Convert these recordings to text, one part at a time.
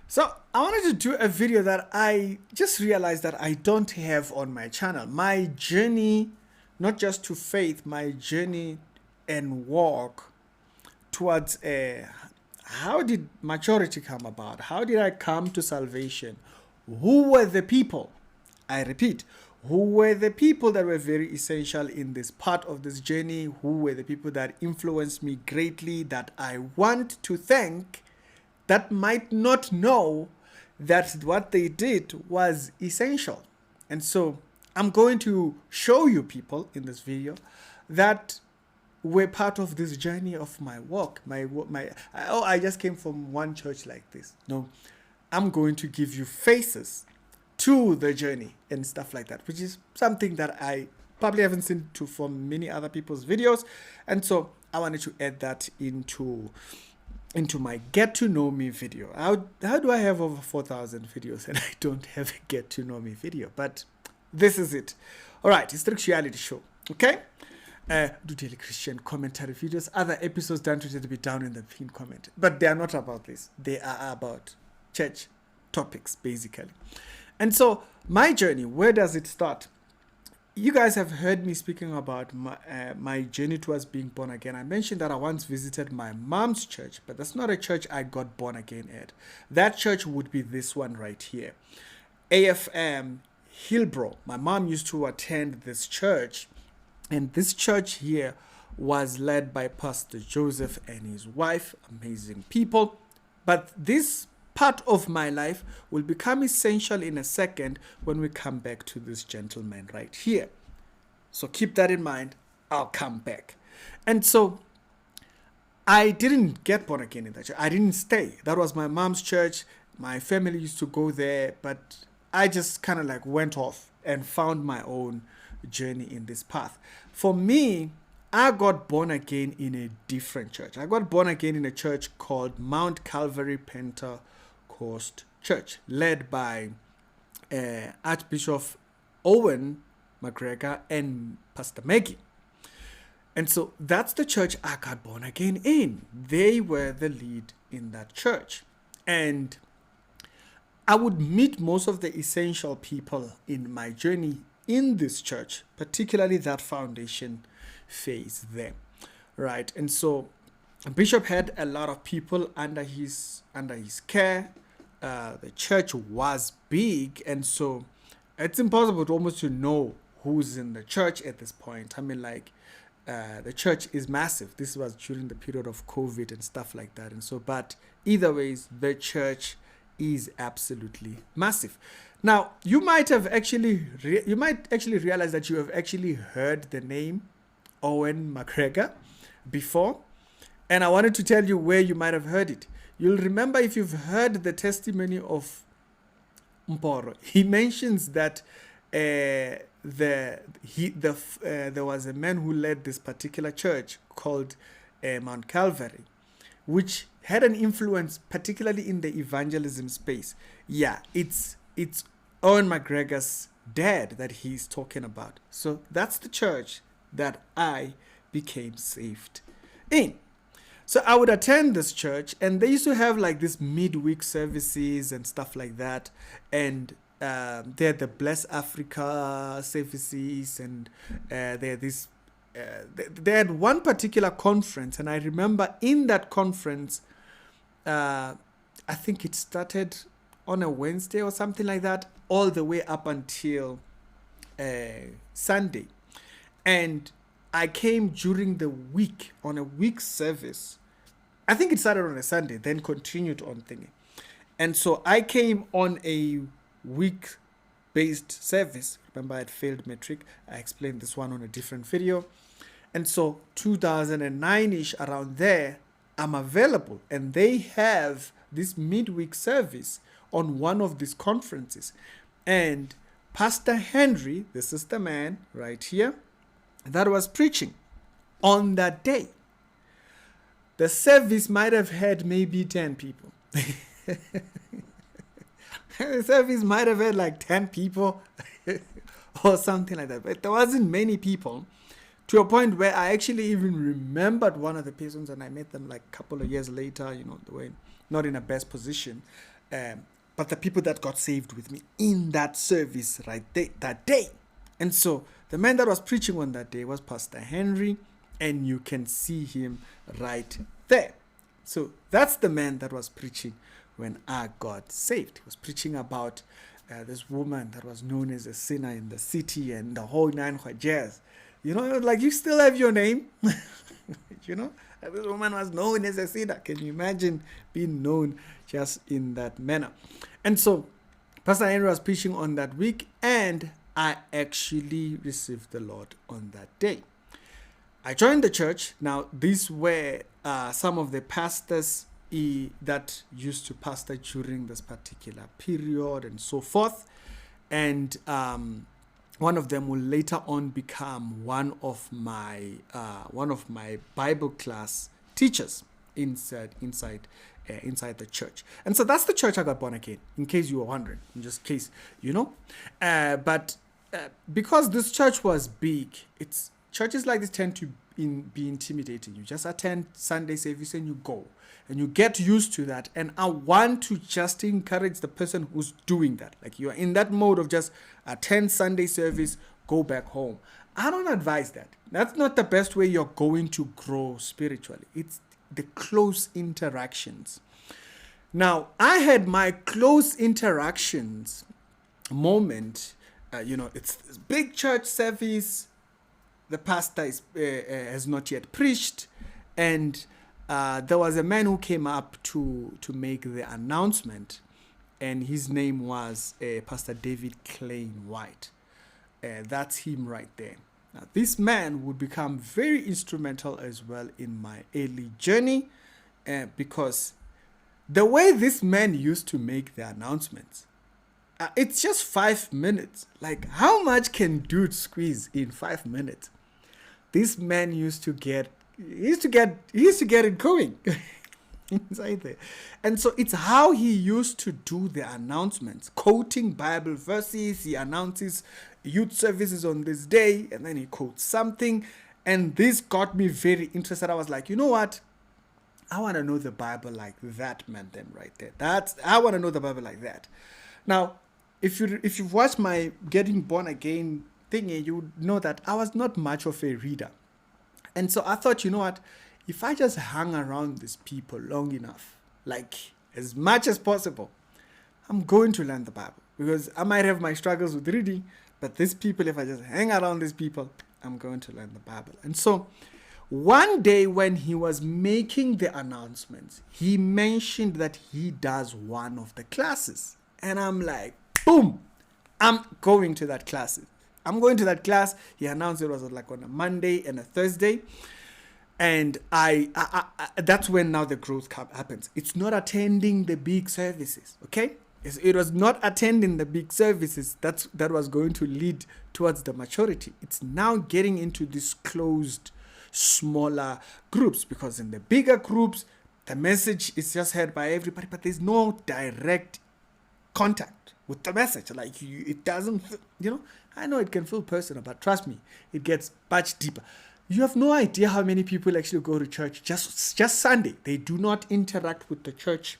So I wanted to do a video that I just realized that I don't have on my channel. My journey, not just to faith, my journey and walk towards how did maturity come about? How did I come to salvation? Who were the people? I repeat, who were the people that were very essential in this part of this journey? Who were the people that influenced me greatly that I want to thank, that might not know that what they did was essential? And so I'm going to show you people in this video that were part of this journey of my walk. I just came from one church like this. No, I'm going to give you faces to the journey and stuff like that, which is something that I probably haven't seen to from many other people's videos. And so I wanted to add that into my get to know me video. How do I have over 4,000 videos and I don't have a get to know me video? But this is it. All right, it's the reality show. Okay. Do daily Christian commentary videos. Other episodes don't need to be down in the pinned comment, but they are not about this. They are about church topics basically. And so my journey, where does it start? You guys have heard me speaking about my journey towards being born again. I mentioned that I once visited my mom's church, but that's not a church I got born again at. That church would be this one right here, AFM Hillbrow. My mom used to attend this church, and this church here was led by Pastor Joseph and his wife, amazing people. But this part of my life will become essential in a second when we come back to this gentleman right here. So keep that in mind. I'll come back. And so I didn't get born again in that church. I didn't stay. That was my mom's church. My family used to go there, but I just kind of like went off and found my own journey in this path. For me, I got born again in a different church. I got born again in a church called Mount Calvary Pentecost Church, led by Archbishop Owen McGregor and Pastor Maggie. And so that's the church I got born again in. They were the lead in that church. And I would meet most of the essential people in my journey in this church, particularly that foundation phase there, right? And so Bishop had a lot of people under his care. The church was big, and so it's impossible to almost to know who's in the church at this point. I mean, like, the church is massive. This was during the period of COVID and stuff like that, and so, but either ways, the church is absolutely massive. Now, you might actually realize that you have actually heard the name Owen McGregor before, and I wanted to tell you where you might have heard it. You'll remember if you've heard the testimony of Mporo. He mentions that there was a man who led this particular church called Mount Calvary, which had an influence particularly in the evangelism space. Yeah, it's Owen McGregor's dad that he's talking about. So that's the church that I became saved in. So I would attend this church, and they used to have like this midweek services and stuff like that. And they had the Bless Africa services, and they had this. They had one particular conference, and I remember in that conference, I think it started on a Wednesday or something like that, all the way up until Sunday. And I came during the week on a week service. I think it started on a Sunday, then continued on thingy. And so I came on a week-based service. Remember, I had failed metric. I explained this one on a different video. And so 2009-ish, around there, I'm available. And they have this midweek service on one of these conferences. And Pastor Henry, this is the man right here, that was preaching on that day. The service might have had maybe 10 people. The service might have had like 10 people or something like that. But there wasn't many people, to a point where I actually even remembered one of the persons, and I met them like a couple of years later. You know, they were not in a best position. but the people that got saved with me in that service that day. And so the man that was preaching on that day was Pastor Henry, and you can see him right there. So that's the man that was preaching when I got saved. He was preaching about this woman that was known as a sinner in the city and the whole nine jazz. You know, like, you still have your name. You know, this woman was known as a sinner. Can you imagine being known just in that manner? And so Pastor Henry was preaching on that week, and I actually received the Lord on that day. I joined the church. Now, these were some of the pastors that used to pastor during this particular period and so forth. And one of them will later on become one of my Bible class teachers inside the church. And so that's the church I got born again, in case you were wondering, in just case, you know. But because this church was big, churches like this tend to be intimidating. You just attend Sunday service and you go, and you get used to that. And I want to just encourage the person who's doing that. Like, you're in that mode of just attend Sunday service, go back home. I don't advise that. That's not the best way you're going to grow spiritually. It's the close interactions. Now, I had my close interactions moment. It's this big church service. The pastor has not yet preached, and there was a man who came up to make the announcement, and his name was Pastor David Klein White. That's him right there. Now, this man would become very instrumental as well in my early journey, because the way this man used to make the announcements, it's just 5 minutes. Like, how much can dude squeeze in 5 minutes? This man used to get it going inside there. And so it's how he used to do the announcements, quoting Bible verses. He announces youth services on this day, and then he quotes something. And this got me very interested. I was like, you know what? I want to know the Bible like that man then right there. I want to know the Bible like that. Now, if you've watched my Getting Born Again thingy, you would know that I was not much of a reader. And so I thought, you know what, if I just hang around these people long enough, like as much as possible, I'm going to learn the Bible. Because I might have my struggles with reading, but these people, if I just hang around these people, I'm going to learn the Bible. And so one day when he was making the announcements, he mentioned that he does one of the classes. And I'm like, boom, I'm going to that class. I'm going to that class. He announced it was like on a Monday and a Thursday. And I that's when now the growth happens. It's not attending the big services, okay? It was not attending the big services that was going to lead towards the maturity. It's now getting into these closed, smaller groups, because in the bigger groups, the message is just heard by everybody, but there's no direct contact with the message. Like, it doesn't, I know it can feel personal, but trust me, it gets much deeper. You have no idea how many people actually go to church just Sunday. They do not interact with the church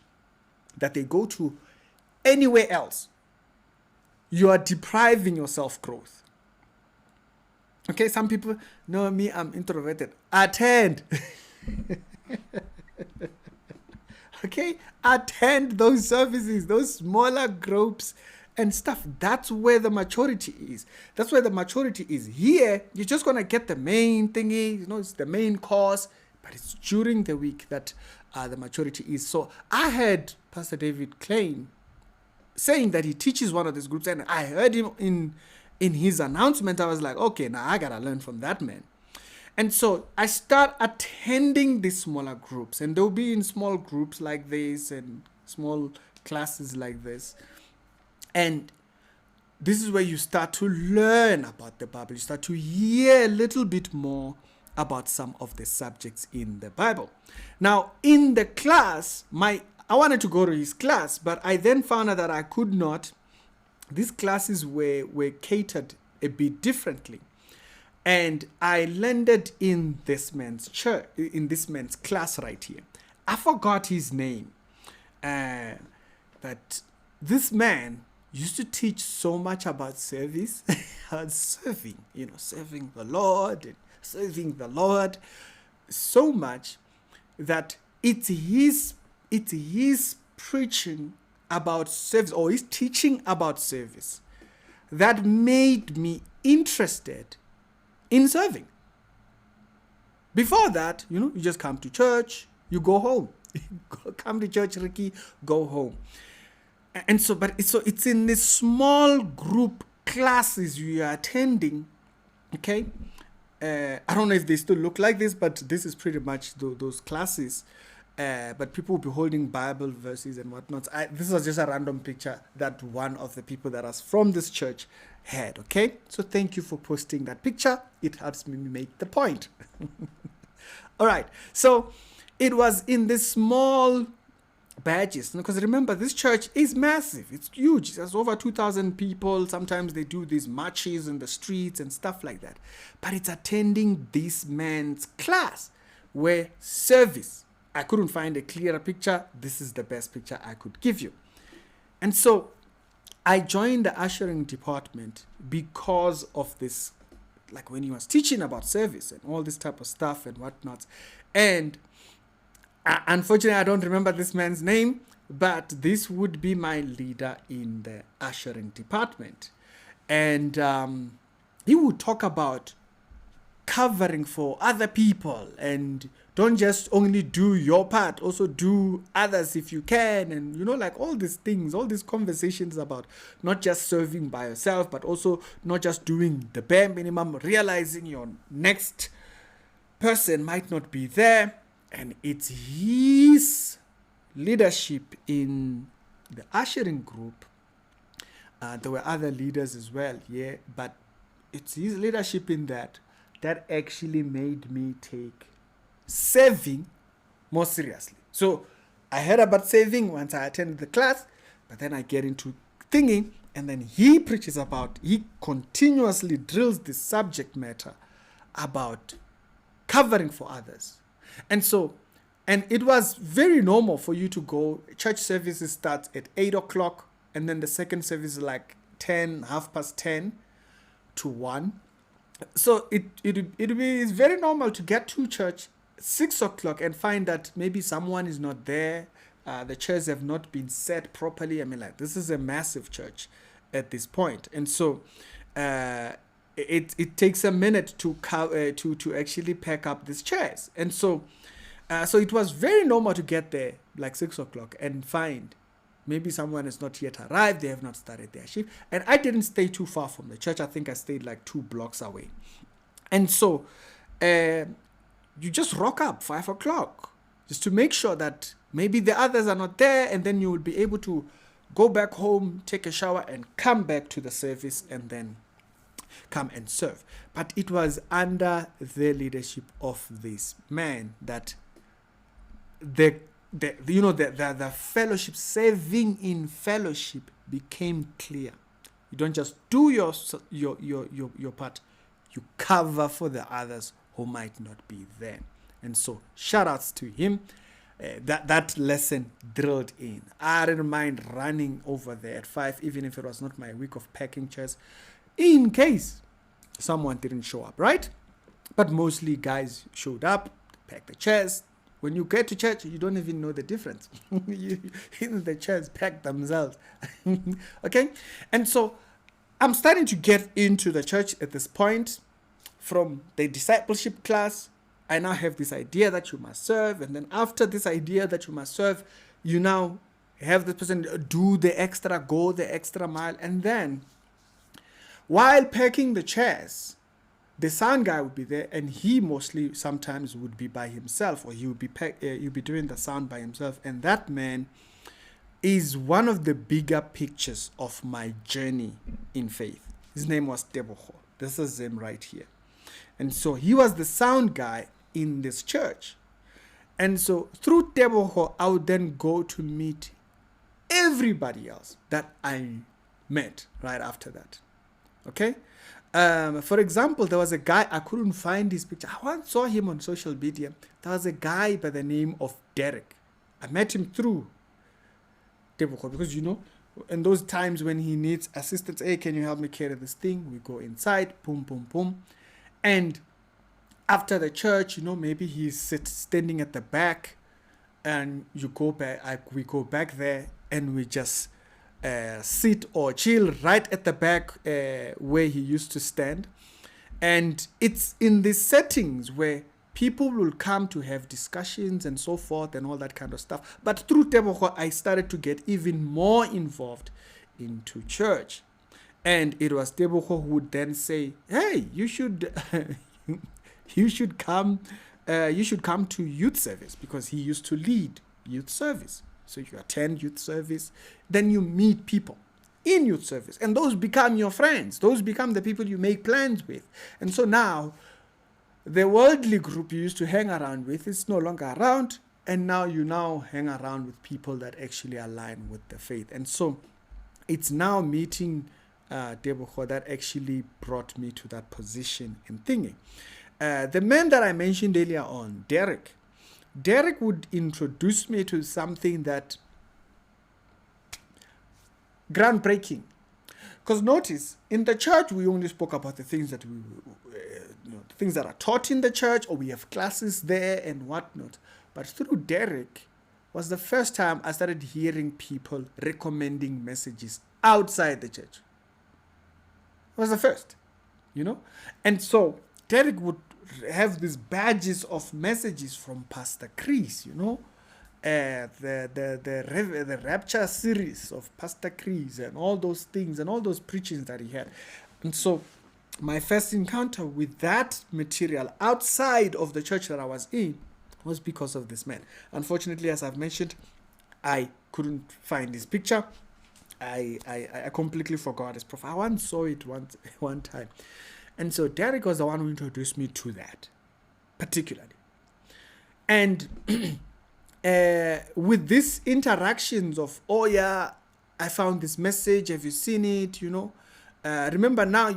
that they go to anywhere else. You are depriving yourself growth. Okay, some people know me, I'm introverted. Attend. Okay, attend those services, those smaller groups and stuff. That's where the maturity is. That's where the maturity is. Here, you're just going to get the main thingy, it's the main course, but it's during the week that the maturity is. So I heard Pastor David Klein saying that he teaches one of these groups, and I heard him in his announcement. I was like, okay, now I got to learn from that man. And so I start attending these smaller groups, and they'll be in small groups like this and small classes like this. And this is where you start to learn about the Bible. You start to hear a little bit more about some of the subjects in the Bible. Now, in the class, I wanted to go to his class, but I then found out that I could not. These classes were catered a bit differently. And I landed in this man's class right here. I forgot his name. But this man used to teach so much about service, and serving, serving the Lord and serving the Lord so much that it's his preaching about service, or his teaching about service, that made me interested in serving. Before that, you just come to church, you go home. Come to church, Ricky, go home. And so it's in this small group classes you are attending, okay? I don't know if they still look like this, but this is pretty much those classes. But people will be holding Bible verses and whatnot. This was just a random picture that one of the people that was from this church had, okay? So thank you for posting that picture. It helps me make the point. All right. So it was in this small badges, because remember, this church is massive. It's huge. There's over 2,000 people. Sometimes they do these marches in the streets and stuff like that. But it's attending this man's class where service. I couldn't find a clearer picture. This is the best picture I could give you. And so I joined the ushering department because of this, like when he was teaching about service and all this type of stuff and whatnot. And unfortunately, I don't remember this man's name, but this would be my leader in the ushering department. And he would talk about covering for other people, and don't just only do your part, also do others if you can. And like all these things, all these conversations about not just serving by yourself, but also not just doing the bare minimum, realizing your next person might not be there. And it's his leadership in the ushering group. There were other leaders as well, yeah, but it's his leadership in that actually made me take saving more seriously. So I heard about saving once I attended the class, but then I get into thinking, and then he continuously drills this subject matter about covering for others. And it was very normal for you to go. Church services start at 8 o'clock, and then the second service is like 10:30 to 1. So it's very normal to get to church 6 o'clock and find that maybe someone is not there. The chairs have not been set properly. I mean, like, this is a massive church at this point. And so it takes a minute to actually pack up these chairs. And so it was very normal to get there like 6 o'clock and find maybe someone has not yet arrived. They have not started their shift. And I didn't stay too far from the church. I think I stayed like 2 blocks away. And so you just rock up 5 o'clock just to make sure that maybe the others are not there. And then you will be able to go back home, take a shower, and come back to the service and then come and serve. But it was under the leadership of this man that the fellowship, serving in fellowship, became clear. You don't just do your part, you cover for the others who might not be there. And so shout outs to him. That lesson drilled in. I didn't mind running over there at 5, even if it was not my week of packing chairs, in case someone didn't show up, right? But mostly guys showed up, packed the chairs. When you get to church, you don't even know the difference. The chairs pack themselves. Okay? And so I'm starting to get into the church at this point. From the discipleship class, I now have this idea that you must serve. And then after this idea that you must serve, you now have this person do the extra, go the extra mile. And then while packing the chairs, the sound guy would be there, and he mostly sometimes would be by himself, or he would be doing the sound by himself. And that man is one of the bigger pictures of my journey in faith. His name was Tebogo. This is him right here. And so he was the sound guy in this church. And so through Tebogo, I would then go to meet everybody else that I met right after that. Okay? For example, there was a guy, I couldn't find his picture. I once saw him on social media. There was a guy by the name of Derek. I met him through Tebogo, because in those times when he needs assistance, hey, can you help me carry this thing? We go inside, boom, boom, boom. And after the church, maybe he's standing at the back, and we go back there, and we just sit or chill right at the back where he used to stand. And it's in these settings where people will come to have discussions and so forth and all that kind of stuff. But through Tebogo, I started to get even more involved into church. And it was Tebogo who would then say, hey, you should you should come to youth service, because he used to lead youth service. So you attend youth service, then you meet people in youth service, and those become your friends. Those become the people you make plans with. And so now, the worldly group you used to hang around with is no longer around, and now you hang around with people that actually align with the faith. And so it's now meeting Tebogo that actually brought me to that position in thinking. The man that I mentioned earlier on, Derek would introduce me to something that groundbreaking. Because notice, in the church, we only spoke about the things that things that are taught in the church, or we have classes there and whatnot. But through Derek was the first time I started hearing people recommending messages outside the church. It was the first, And so Derek would have these badges of messages from Pastor Chris, the Rapture series of Pastor Chris and all those things and all those preachings that he had. And so my first encounter with that material outside of the church that I was in was because of this man. Unfortunately, as I've mentioned, I couldn't find his picture. I completely forgot his profile. I once saw it one time. And so Derek was the one who introduced me to that, particularly. And with these interactions of, oh yeah, I found this message, have you seen it, remember now,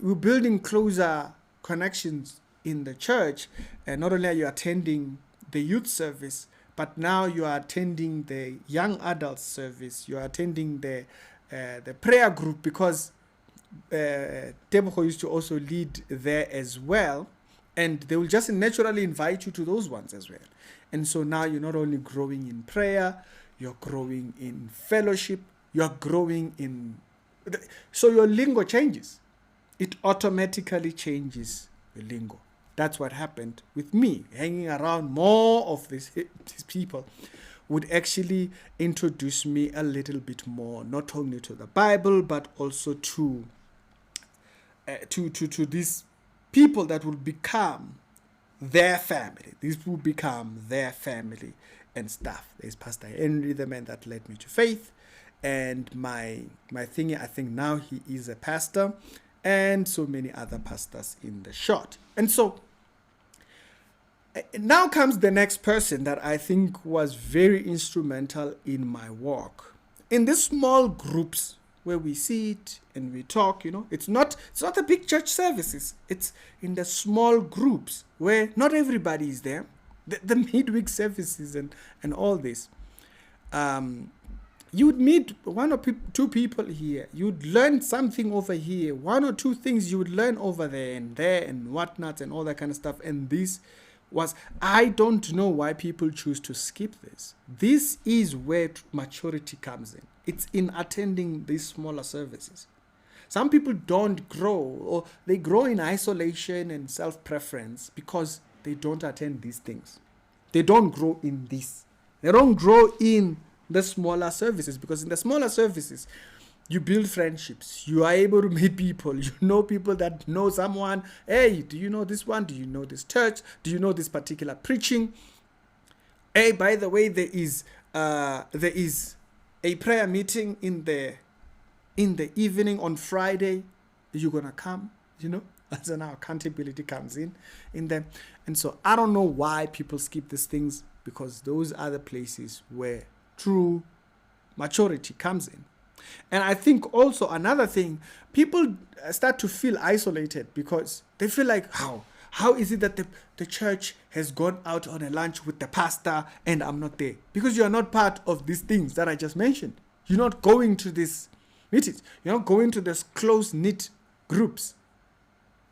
we're building closer connections in the church. And not only are you attending the youth service, but now you are attending the young adult service, you are attending the prayer group, because Tebogo used to also lead there as well, and they will just naturally invite you to those ones as well. And so now you're not only growing in prayer, you're growing in fellowship, you're growing in... So your lingo changes. It automatically changes the lingo. That's what happened with me. Hanging around more of these people would actually introduce me a little bit more, not only to the Bible, but also to these people that will become their family. These will become their family and stuff. There's Pastor Henry, the man that led me to faith, and my thingy. I think now he is a pastor, and so many other pastors in the short. And so now comes the next person that I think was very instrumental in my walk. In these small groups where we sit and we talk, it's not the big church services. It's in the small groups where not everybody is there. The midweek services and all this. You would meet one or two people here. You'd learn something over here. One or two things you would learn over there and whatnot and all that kind of stuff. And this was, I don't know why people choose to skip this. This is where maturity comes in. It's in attending these smaller services. Some people don't grow, or they grow in isolation and self-preference because they don't attend these things. They don't grow in this. They don't grow in the smaller services, because in the smaller services, you build friendships. You are able to meet people. You know people that know someone. Hey, do you know this one? Do you know this church? Do you know this particular preaching? Hey, by the way, there is a prayer meeting in the evening on Friday. Are you gonna come? So now accountability comes in them. And so I don't know why people skip these things, because those are the places where true maturity comes in. And I think also another thing, people start to feel isolated because they feel like, how How is it that the church has gone out on a lunch with the pastor and I'm not there? Because you are not part of these things that I just mentioned. You're not going to these meetings. You're not going to these close-knit groups.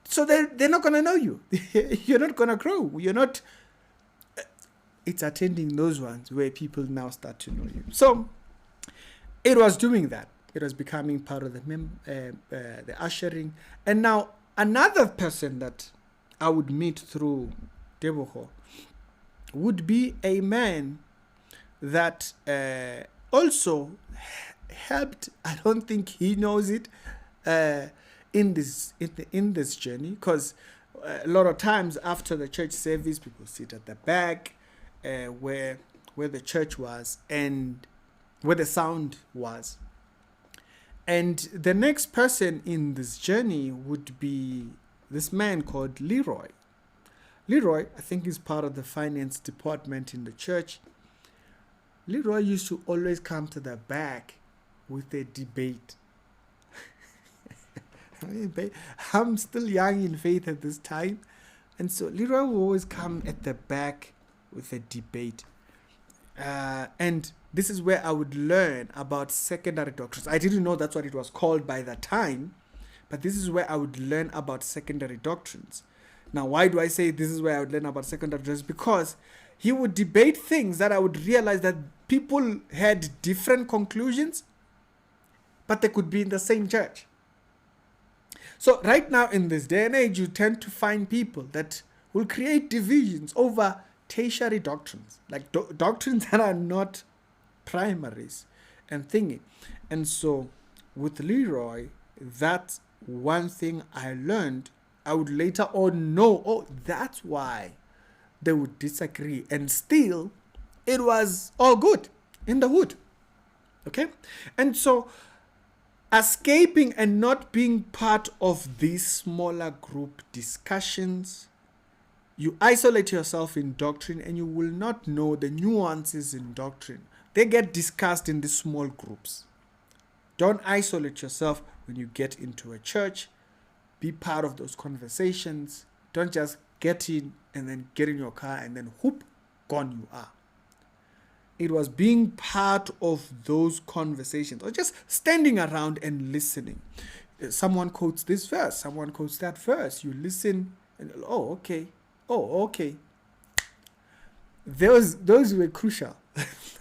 So they're not going to know you. You're not going to grow. You're not... It's attending those ones where people now start to know you. So it was doing that. It was becoming part of the ushering. And now another person that I would meet through Deboho would be a man that also helped. I don't think he knows it in this journey, because a lot of times after the church service, people sit at the back where the church was and where the sound was. And the next person in this journey would be this man called Leroy. Leroy, I think, is part of the finance department in the church. Leroy used to always come to the back with a debate. I'm still young in faith at this time. And so Leroy will always come at the back with a debate. And this is where I would learn about secondary doctrines. I didn't know that's what it was called by that time, but this is where I would learn about secondary doctrines. Now, why do I say this is where I would learn about secondary doctrines? Because he would debate things that I would realize that people had different conclusions, but they could be in the same church. So right now in this day and age, you tend to find people that will create divisions over tertiary doctrines, like doctrines that are not primaries and thingy. And so with Leroy, that's one thing I learned. I would later on know, oh, that's why they would disagree. And still, it was all good in the hood. Okay? And so escaping and not being part of these smaller group discussions, you isolate yourself in doctrine and you will not know the nuances in doctrine. They get discussed in these small groups. Don't isolate yourself when you get into a church. Be part of those conversations. Don't just get in and then get in your car and then whoop, gone you are. It was being part of those conversations, or just standing around and listening. Someone quotes this verse, someone quotes that verse. You listen and, oh, okay. Those were crucial.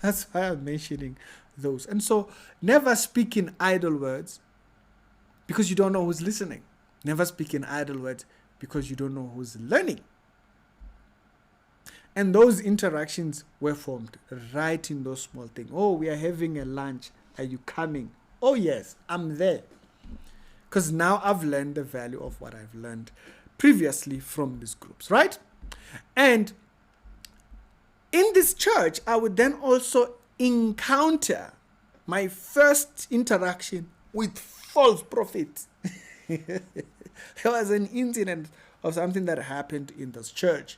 That's why I'm mentioning those. And so never speak in idle words because you don't know who's listening. Never speak in idle words because you don't know who's learning. And those interactions were formed right in those small things. Oh, we are having a lunch. Are you coming? Oh, yes, I'm there. Because now I've learned the value of what I've learned previously from these groups, right? And in this church, I would then also encounter my first interaction with false prophets. There was an incident of something that happened in this church.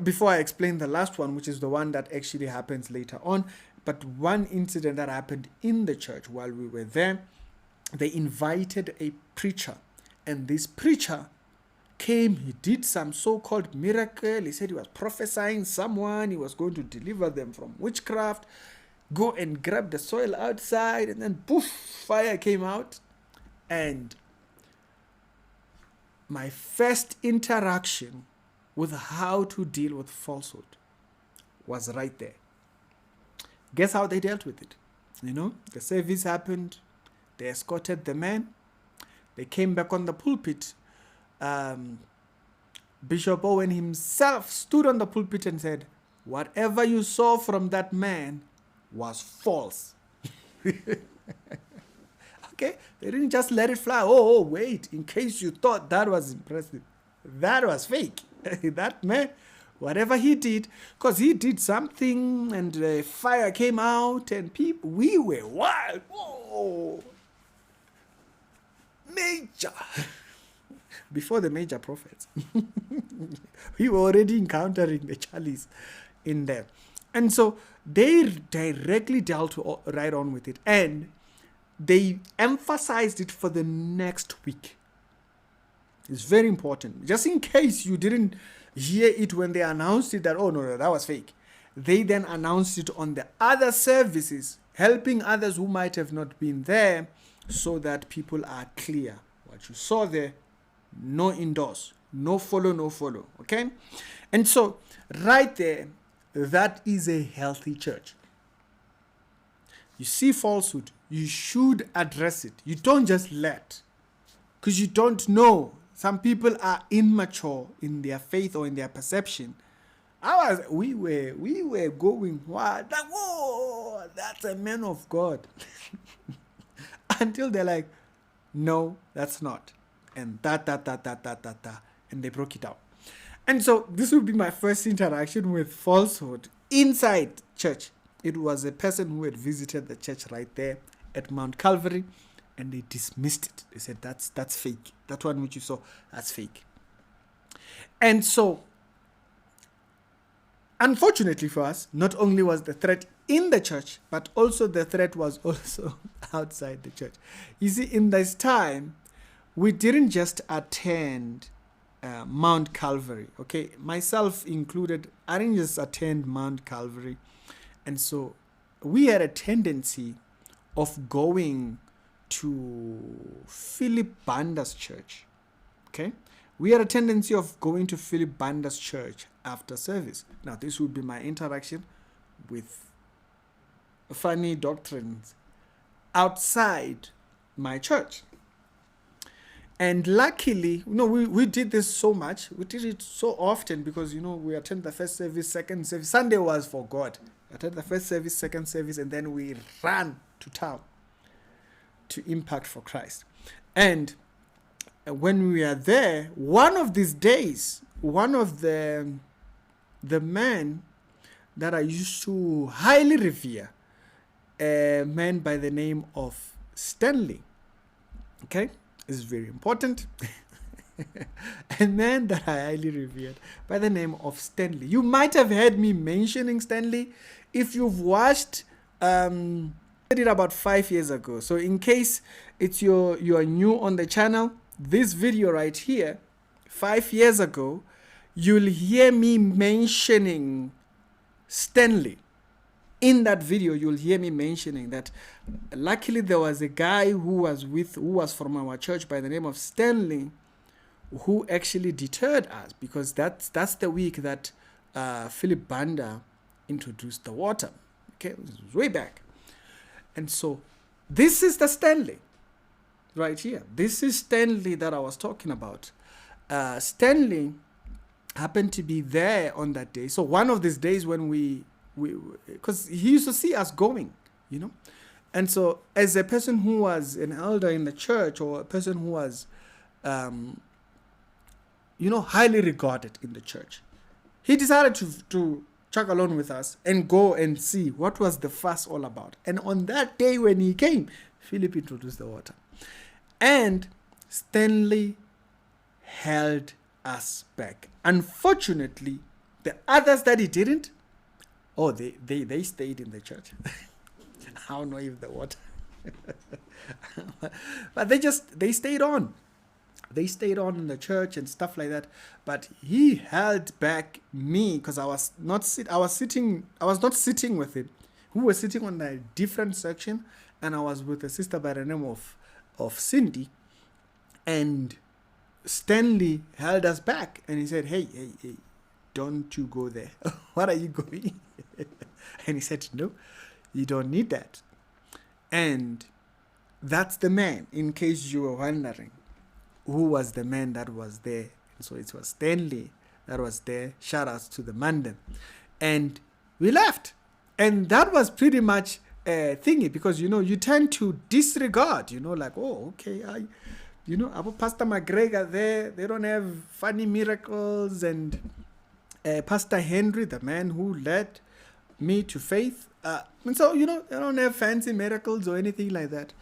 Before I explain the last one, which is the one that actually happens later on, but one incident that happened in the church while we were there, they invited a preacher, and this preacher came, he did some so-called miracle. He said he was prophesying someone, he was going to deliver them from witchcraft, go and grab the soil outside, and then poof, fire came out. And my first interaction with how to deal with falsehood was right there. Guess how they dealt with it? The service happened, they escorted the man, they came back on the pulpit. Bishop Owen himself stood on the pulpit and said, whatever you saw from that man was false. Okay? They didn't just let it fly. Oh, wait, in case you thought that was impressive. That was fake. That man, whatever he did, because he did something and fire came out and people, we were wild. Oh, major. Before the major prophets. We were already encountering the Charlies in there. And so they directly dealt right on with it. And they emphasized it for the next week. It's very important. Just in case you didn't hear it when they announced it that, oh, no, that was fake. They then announced it on the other services, helping others who might have not been there, so that people are clear. What you saw there, no endorse, no follow, okay? And so, right there, that is a healthy church. You see falsehood, you should address it. You don't just let, because you don't know. Some people are immature in their faith or in their perception. We were going, wow, whoa, that's a man of God. Until they're like, no, that's not. And and they broke it out. And so this would be my first interaction with falsehood inside church. It was a person who had visited the church right there at Mount Calvary, and they dismissed it. They said, that's fake. That one which you saw, that's fake. And so, unfortunately for us, not only was the threat in the church, but also the threat was also outside the church. You see, in this time, we didn't just attend Mount Calvary, okay? Myself included, I didn't just attend Mount Calvary. And so we had a tendency of going to Philip Banda's church, okay? We had a tendency of going to Philip Banda's church after service. Now, this would be my interaction with funny doctrines outside my church. And luckily, we did this so much. We did it so often because, we attend the first service, second service. Sunday was for God. We attend the first service, second service, and then we ran to town to impact for Christ. And when we are there, one of these days, one of the men that I used to highly revere, a man by the name of Stanley, okay, is very important. A man that I highly revered by the name of Stanley. You might have heard me mentioning Stanley if you've watched. I did it about 5 years ago. So in case you are new on the channel, this video right here, 5 years ago, you'll hear me mentioning Stanley. In that video, you'll hear me mentioning that luckily there was a guy who was from our church by the name of Stanley, who actually deterred us, because that's the week that Philip Banda introduced the water. Okay, this was way back. And so this is the Stanley right here. This is Stanley that I was talking about. Stanley happened to be there on that day. So one of these days when because he used to see us going, and so as a person who was an elder in the church, or a person who was highly regarded in the church, he decided to chug along with us and go and see what was the fuss all about. And on that day when he came, Philip introduced the water, and Stanley held us back. Unfortunately, the others that he didn't, they stayed in the church. I don't know if the water, but they stayed on. They stayed on in the church and stuff like that. But he held back me because I was not sitting with him. We were sitting on a different section, and I was with a sister by the name of Cindy, and Stanley held us back, and he said, hey, don't you go there. What are you going? And he said, no, you don't need that. And that's the man, in case you were wondering who was the man that was there. So it was Stanley that was there. Shout outs to the Mandan. And we left. And that was pretty much a thingy, because, you tend to disregard, like, oh, okay, Pastor McGregor there, they don't have funny miracles. And Pastor Henry, the man who led me to faith, and so, they don't have fancy miracles or anything like that.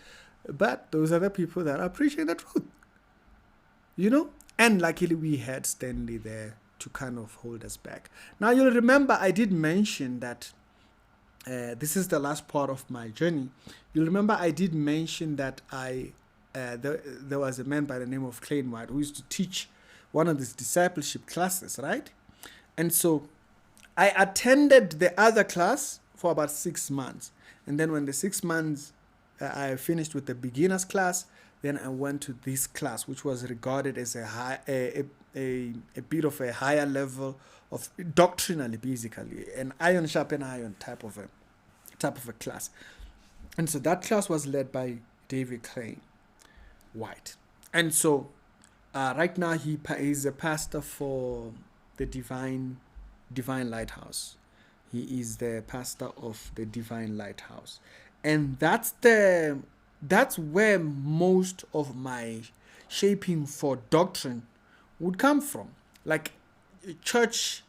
But those are the people that are preaching the truth. And luckily we had Stanley there to kind of hold us back. Now you'll remember I did mention that this is the last part of my journey. You'll remember I did mention that I there was a man by the name of Clayton White who used to teach one of these discipleship classes, right? And so I attended the other class for about 6 months. And then when the 6 months I finished with the beginners class, then I went to this class, which was regarded as a bit of a higher level of doctrinally, basically, an iron sharpen iron type of a class. And so that class was led by David Clay White. And so right now he's a pastor for the Divine Lighthouse. He is the pastor of the Divine Lighthouse. And that's where most of my shaping for doctrine would come from. Like church,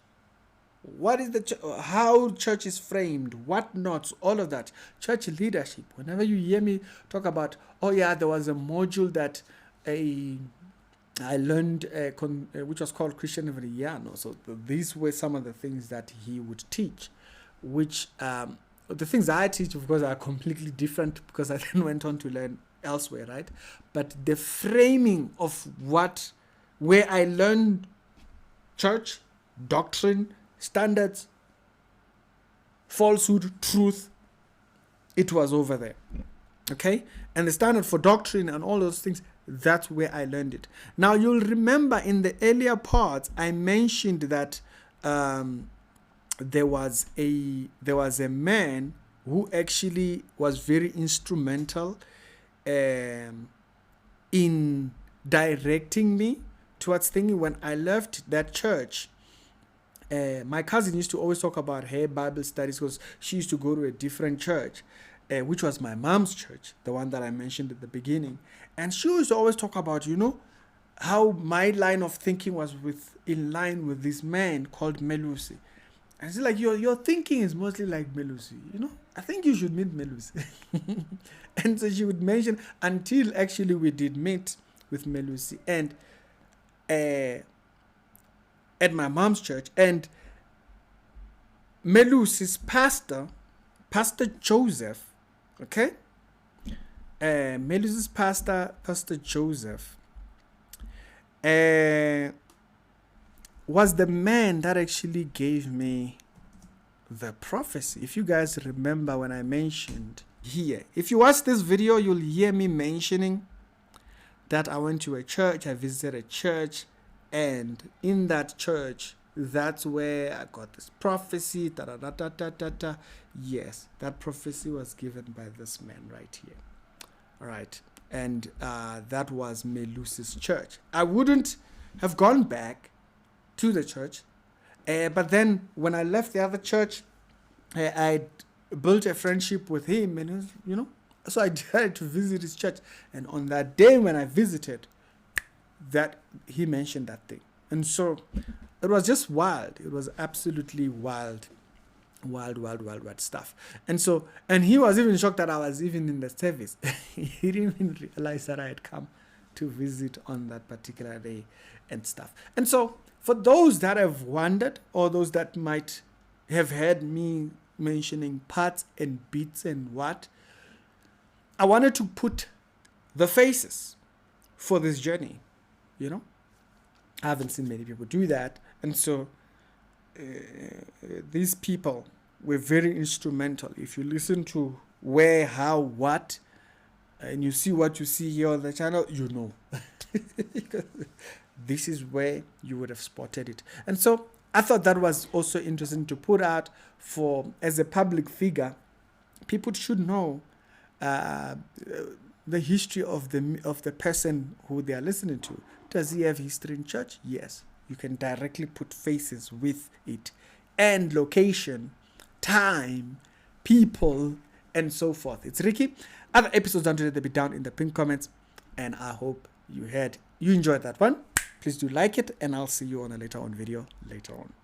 what is how church is framed, what not, all of that. Church leadership. Whenever you hear me talk about, oh yeah, there was a module that I learned, which was called Christian Evangeliano. So these were some of the things that he would teach, which the things I teach, of course, are completely different because I then went on to learn elsewhere, right? But the framing of where I learned church, doctrine, standards, falsehood, truth, it was over there. Okay? And the standard for doctrine and all those things, that's where I learned it. Now, you'll remember in the earlier parts, I mentioned that there was a man who actually was very instrumental in directing me towards thinking. When I left that church, my cousin used to always talk about her Bible studies because she used to go to a different church, which was my mom's church, the one that I mentioned at the beginning. And she used to always talk about, how my line of thinking was in line with this man called Melusi. And she's like, your thinking is mostly like Melusi, I think you should meet Melusi. And so she would mention, until actually we did meet with Melusi and at my mom's church. And Melusi's pastor Joseph, okay? Melusi's Pastor Joseph, was the man that actually gave me the prophecy. If you guys remember when I mentioned here, if you watch this video, you'll hear me mentioning that I went to a church, I visited a church, and in that church, that's where I got this prophecy. Yes, that prophecy was given by this man right here. All right. And that was Melusi's church. I wouldn't have gone back to the church. But then when I left the other church, I built a friendship with him. And, so I decided to visit his church. And on that day when I visited, that he mentioned that thing. And so it was just wild. It was absolutely wild stuff. And he was even shocked that I was even in the service. He didn't even realize that I had come to visit on that particular day and stuff. And so for those that have wondered, or those that might have heard me mentioning parts and bits and what, I wanted to put the faces for this journey. I haven't seen many people do that. And so these people were very instrumental. If you listen to where, how, what, and you see what you see here on the channel, this is where you would have spotted it. And so I thought that was also interesting to put out as a public figure. People should know the history of the person who they are listening to. Does he have history in church? Yes. You can directly put faces with it, and location, time, people, and so forth. It's Ricky. Other episodes down today, they'll be down in the pinned comments, and I hope you enjoyed that one. Please do like it, and I'll see you on a later on video later on.